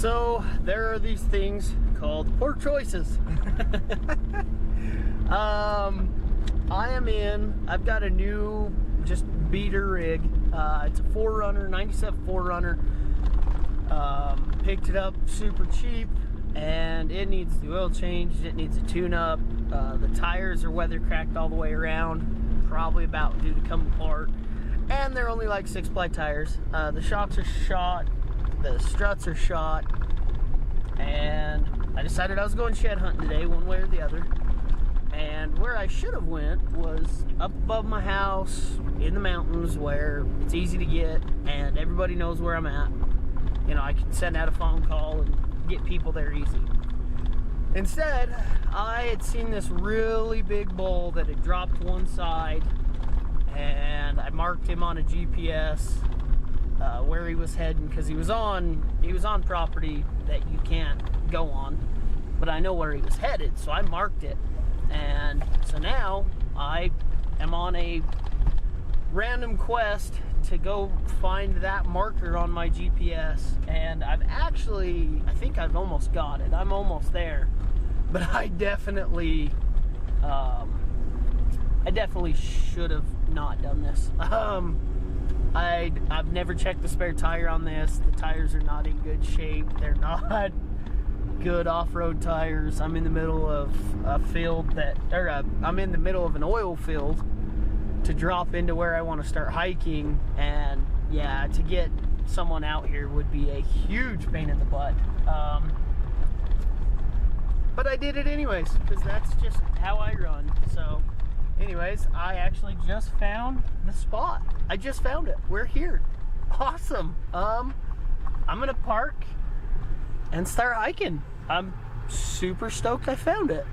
So there are these things called poor choices. I've got a new just beater rig. It's a 4Runner, 97 4Runner. Picked it up super cheap, and it needs the oil changed, it needs a tune-up. The tires are weather cracked all the way around, probably about due to come apart, and they're only like 6-ply tires. The shocks are shot, the struts are shot, and I decided I was going shed hunting today, one way or the other. And where I should have went was up above my house in the mountains where it's easy to get and everybody knows where I'm at. You know, I can send out a phone call and get people there easy. Instead, I had seen this really big bull that had dropped to one side, and I marked him on a GPS where he was heading, because he was on property that you can't go on, but I know where he was headed, so I marked it. And so now I am on a random quest to go find that marker on my GPS, and I think I've almost got it. I'm almost there, but I definitely should have not done this. I've never checked the spare tire on this. The tires are not in good shape. They're not good off-road tires. I'm in the middle of a field I'm in the middle of an oil field to drop into where I want to start hiking, and yeah, to get someone out here would be a huge pain in the butt. But I did it anyways, because that's just how I run. So anyways, I actually just found the spot. I just found it. We're here. Awesome. I'm gonna park and start hiking. I'm super stoked I found it.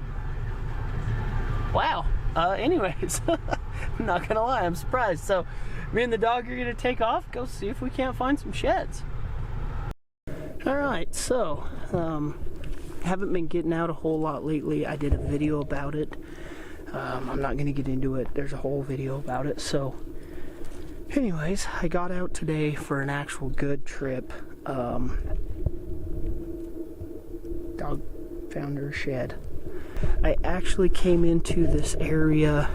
Wow. Anyways, I'm not gonna lie, I'm surprised. So me and the dog are gonna take off, go see if we can't find some sheds. Alright, so haven't been getting out a whole lot lately. I did a video about it. I'm not gonna get into it. There's a whole video about it. So anyways, I got out today for an actual good trip. Dog found her shed. I actually came into this area,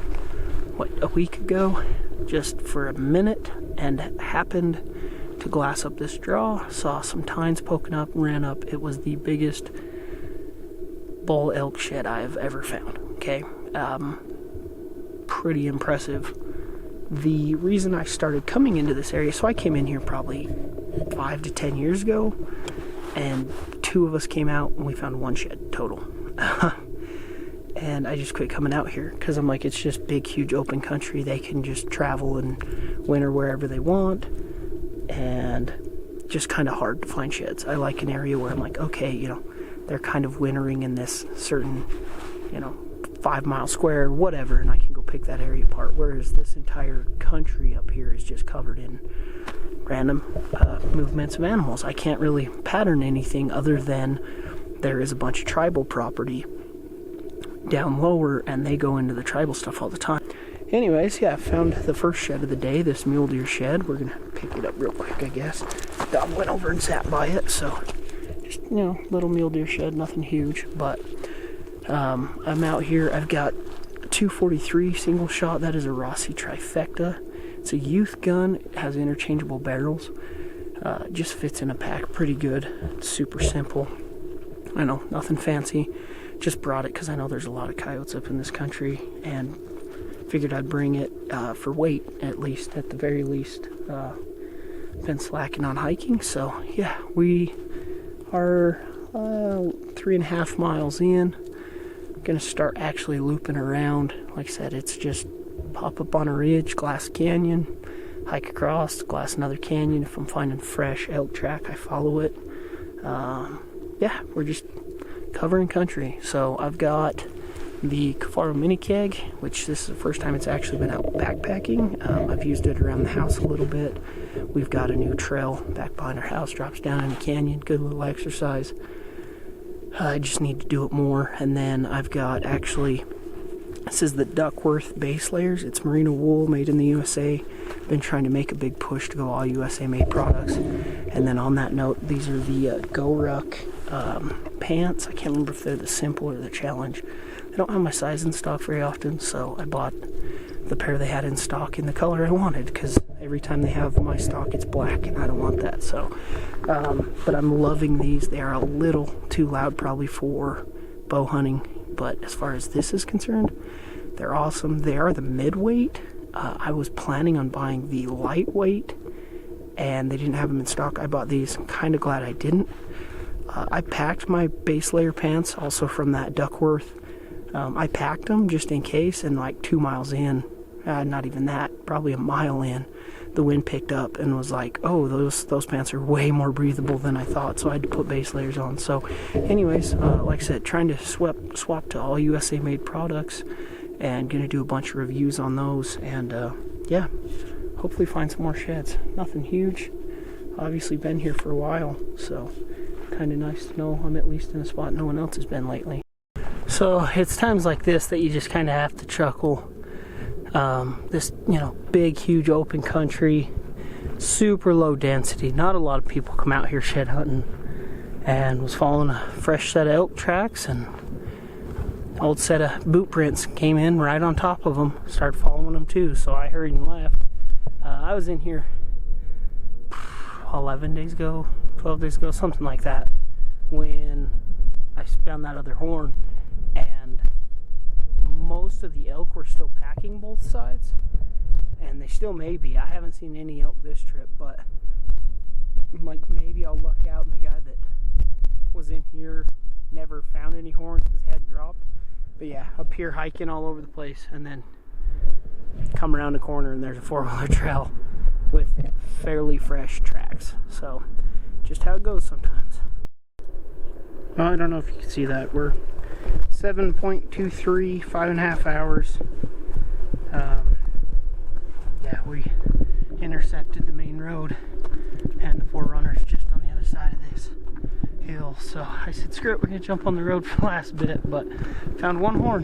a week ago, just for a minute, and happened to glass up this draw, saw some tines poking up, ran up. It was the biggest bull elk shed I have ever found, okay? Pretty impressive. The reason I started coming into this area, so I came in here probably 5 to 10 years ago, and 2 of us came out and we found 1 shed total. And I just quit coming out here because I'm like, it's just big, huge open country. They can just travel and winter wherever they want, and just kind of hard to find sheds. I like an area where I'm like, okay, you know, they're kind of wintering in this certain, 5-mile square, whatever, and I can go pick that area apart. Whereas this entire country up here is just covered in random movements of animals. I can't really pattern anything other than there is a bunch of tribal property down lower, and they go into the tribal stuff all the time. Anyways, yeah, I found the first shed of the day, this mule deer shed. We're gonna pick it up real quick, I guess. Dog went over and sat by it, so just, little mule deer shed, nothing huge, but I'm out here. I've got 243 single shot. That is a Rossi Trifecta. It's a youth gun. It has interchangeable barrels. Just fits in a pack pretty good. It's super simple. I know, nothing fancy. Just brought it because I know there's a lot of coyotes up in this country, and figured I'd bring it for weight, at the very least. Been slacking on hiking, so yeah, we are 3.5 miles in. Gonna start actually looping around. Like I said, it's just pop up on a ridge, glass a canyon, hike across, glass another canyon. If I'm finding fresh elk track, I follow it. Yeah, we're just covering country. So I've got the Kifaru mini keg, which this is the first time it's actually been out backpacking. I've used it around the house a little bit. We've got a new trail back behind our house, drops down in the canyon, good little exercise. I just need to do it more. And then I've got, actually, this is the Duckworth base layers. It's merino wool made in the USA. Been trying to make a big push to go all USA made products. And then on that note, these are the GoRuck pants. I can't remember if they're the Simple or the Challenge. They don't have my size in stock very often, so I bought the pair they had in stock in the color I wanted, because every time they have my stock it's black and I don't want that. So but I'm loving these. They are a little too loud probably for bow hunting, but as far as this is concerned, they're awesome. They are the midweight. I was planning on buying the lightweight and they didn't have them in stock. I bought these. I'm kind of glad I didn't. I packed my base layer pants also from that Duckworth. I packed them just in case, and like 2 miles in, not even that, probably a mile in, the wind picked up and was like, oh, those pants are way more breathable than I thought, so I had to put base layers on. So anyways, like I said, trying to swap to all USA made products and gonna do a bunch of reviews on those, and yeah, hopefully find some more sheds. Nothing huge, obviously been here for a while, so kind of nice to know I'm at least in a spot no one else has been lately. So it's times like this that you just kind of have to chuckle. This, big, huge open country, super low density. Not a lot of people come out here shed hunting, and was following a fresh set of elk tracks, and an old set of boot prints came in right on top of them. Started following them too, so I hurried and left. I was in here 11 days ago, 12 days ago, something like that, when I found that other horn, and most of the elk were still packing both sides, and they still may be. I haven't seen any elk this trip, but like maybe I'll luck out and the guy that was in here never found any horns because they hadn't dropped. But yeah, up here hiking all over the place, and then come around the corner and there's a 4-wheeler trail with fairly fresh tracks. So just how it goes sometimes. Well, I don't know if you can see that. We're 7.23, 5.5 hours. Yeah, we intercepted the main road, and the 4Runner's just on the other side of this hill. So I said, screw it, we're gonna jump on the road for the last bit, but found one horn.